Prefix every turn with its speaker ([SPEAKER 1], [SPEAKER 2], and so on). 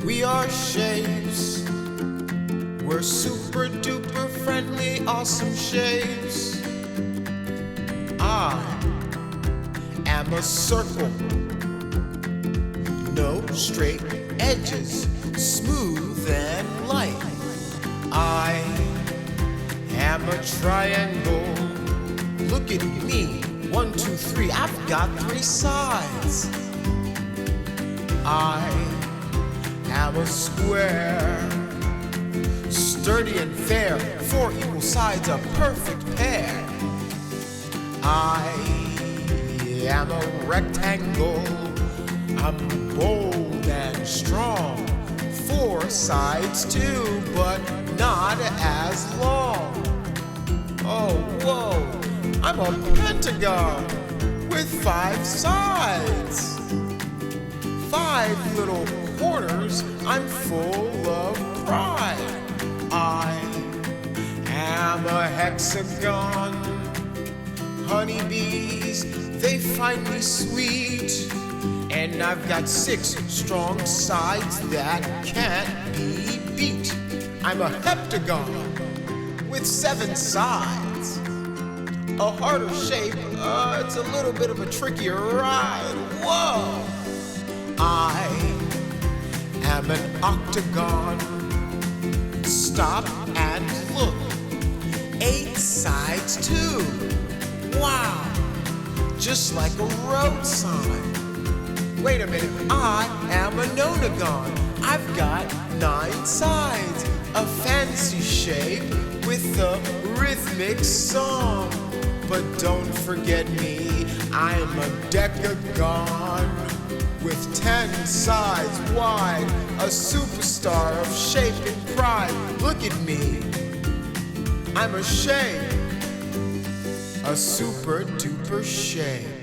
[SPEAKER 1] We are shapes. We're super duper friendly, awesome shapes. I am a circle. No straight edges, smooth and light. I am a triangle. Look at me, 1, 2, 3. I've got 3 sides. I am a square, sturdy and fair, 4 equal sides, a perfect pair. I am a rectangle. I'm bold and strong, 4 sides too, but not as long. Oh, whoa, I'm a pentagon with 5 sides. 5 little corners, I'm full of pride. I am a hexagon. Honeybees, they find me sweet. And I've got 6 strong sides that can't be beat. I'm a heptagon with 7 sides. A harder shape, it's a little bit of a trickier ride. Whoa! I am an octagon. Stop and look. 8 sides too. Wow! Just like a road sign. Wait a minute, I am a nonagon. I've got 9 sides, a fancy shape with a rhythmic song. But don't forget me, I'm a decagon with 10 sides wide, a superstar of shape and pride. Look at me, I'm a shape, a super duper shape.